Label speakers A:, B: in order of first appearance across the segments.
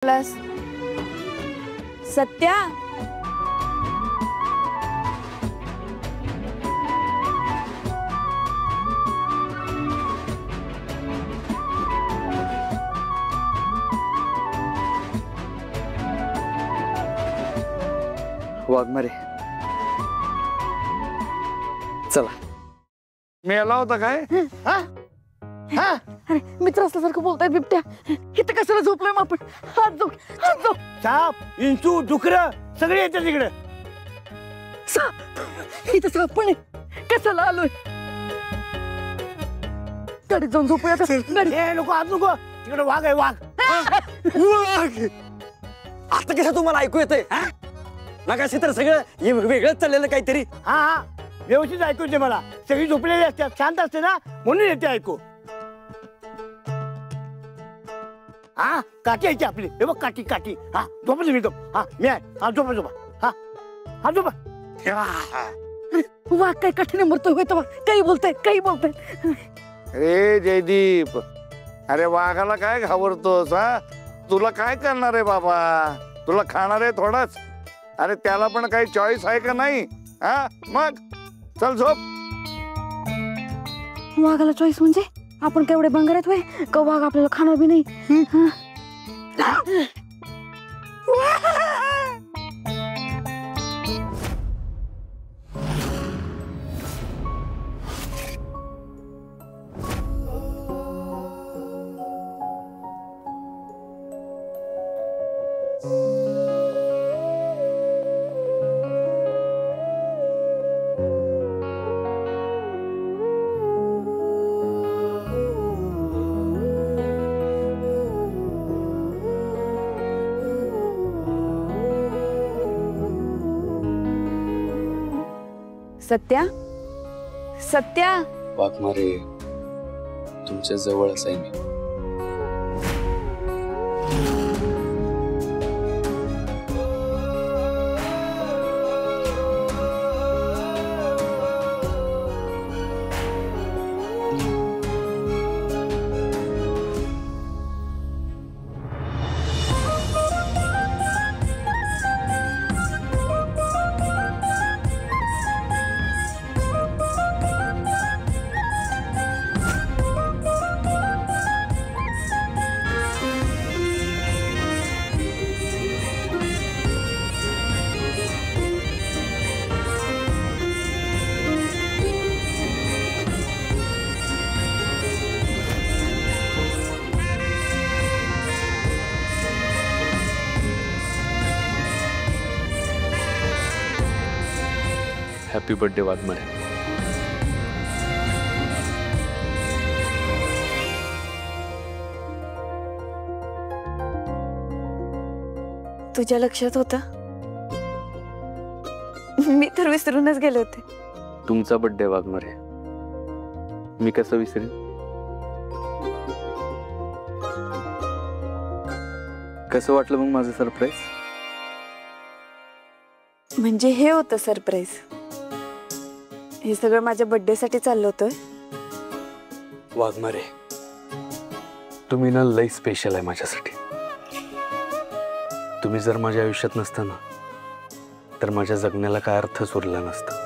A: Plus Satya
B: Waghmare चला
C: मेला होता काय?
D: अरे मित्र असल्यासारखं बोलताय बिबट्या. इथे कशाला झोपलोय मग आपण? हात झोप, हात झोप.
E: साप इंचू डुकर सगळे येतात तिकडे.
D: साप इथे साप पण आहे. कशाला आलोय? गाडीत जाऊन झोपूया आता.
E: ए नको आज नको तिकडे वाघ आहे वाघ.
B: वाघ आता कसं तुम्हाला ऐकू येतंय? मगाशी तर सगळं वेगळंच चाललेलं काहीतरी.
E: हा हा व्यवस्थित ऐकू येते मला. सगळी झोपलेली असतात शांत असते ना म्हणून येते ऐकू. हा काठी यायची आपली. हे बघ काठी काठी. हा झोपा तुम्ही झोप. हा मी आहे. हा झोपा झोपा. हा हा झोपा.
D: वाघ काय काठीने मरतोय होय तेव्हा? काही बोलताय काही बोलताय.
C: ए जयदीप, अरे वाघाला काय घाबरतोस? हा तुला काय करणार आहे बाबा? तुला खाणार आहे थोडाच. अरे त्याला पण काही चॉईस आहे का नाही? हा मग चल झोप.
D: वाघाला चॉईस म्हणजे आपण काय एवढे बंगार आहेत होय का वाघ आपल्याला खाणार बी नाही?
A: सत्या सत्या
F: वाघमारे तुमच्या जवळच आहे मी. Happy birthday Waghmare.
A: तुझ्या लक्षात होतं? मी तर विसरूनच गेले होते.
F: तुमचा बर्थडे वाघमारे, मी कसं विसरेन? कसं वाटलं मग माझं सरप्राईज?
A: म्हणजे हे होतं सरप्राईज? हे सगळं माझ्या बर्थडे साठी चाललं होतं?
F: वाघमारे तुम्ही ना लई स्पेशल आहे माझ्यासाठी. तुम्ही जर माझ्या आयुष्यात नसता ना तर माझ्या जगण्याला काय अर्थच उरला नसता.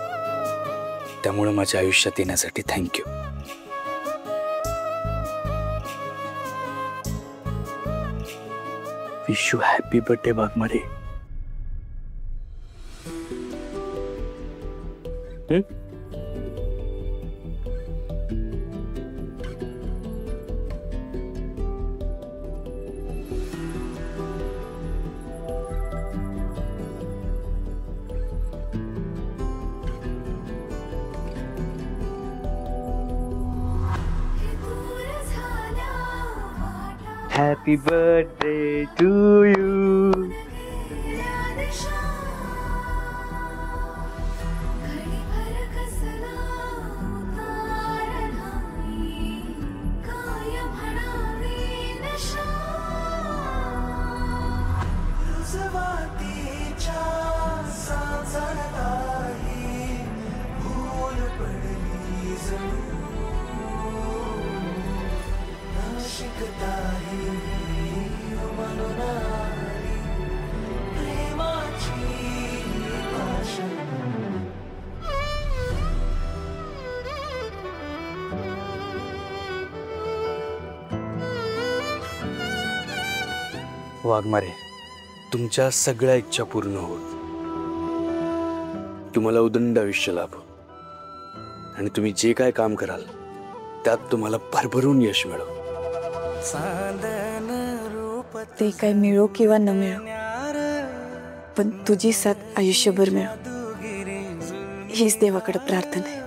F: त्यामुळे माझ्या आयुष्यात येण्यासाठी thank you. Wish you happy birthday Waghmare.
B: Happy birthday to you.
G: शिकता ही मनोना
F: वाघमारे, तुमच्या सगळ्या इच्छा पूर्ण होत, तुम्हाला उदंड आयुष्य लाभो आणि तुम्ही जे काय काम कराल त्यात तुम्हाला भरभरून यश मिळो.
A: ते काय मिळो किंवा न मिळो, पण तुझी साथ आयुष्यभर मिळो हीच देवाकडे प्रार्थना आहे.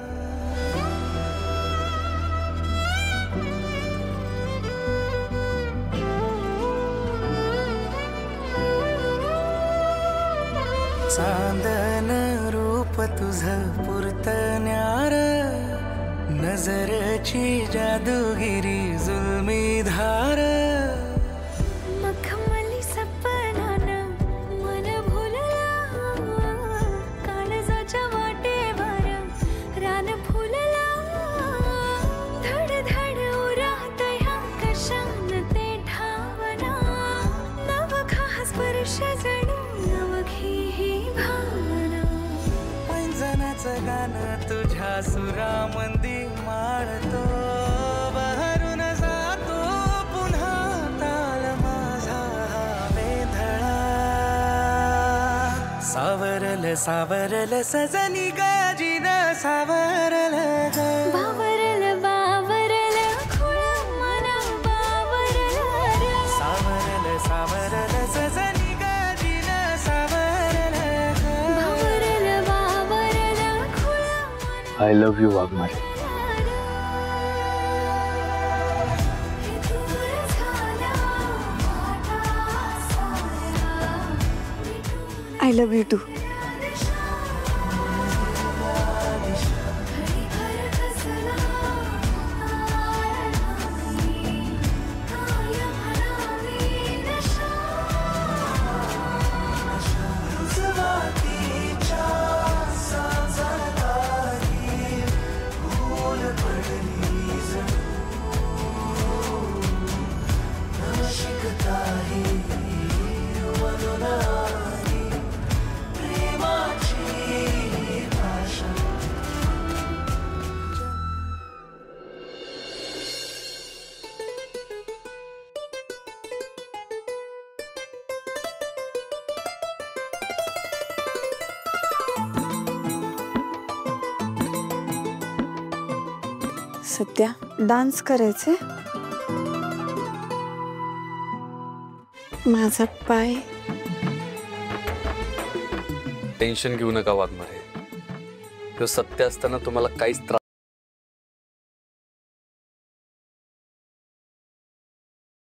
G: चांदन रूप तुझ पुरतण्यार, नजरची जादूगिरी जुलमी धार.
H: मखमली सपनान मन भुलला, काळजाच्या वाटेवर रान फुलला. धड धड उरात ह्या कशान ते ठावना, नवखा स्पर्श जणू नवखी ही भावना.
G: पैंजनाचं गाणं तुझ्या सुरामंदी माळतो, बहरून जातो पुन्हा ताल माझा वेधळा. सावरल सावरल सजनी गाजीन सावरल ग,
H: बावरल बावरल खुळ मन बावरल र.
G: सावरल सावरल सजनी गाजीन सावरल ग.
H: बावरल बावरल खुळ मन
F: I love you Waghmare.
A: I love you too. सध्या डान्स करायचे. माझा पाय.
F: टेन्शन घेऊ नका वाघमारे, हे सत्य असताना तुम्हाला काहीच त्रास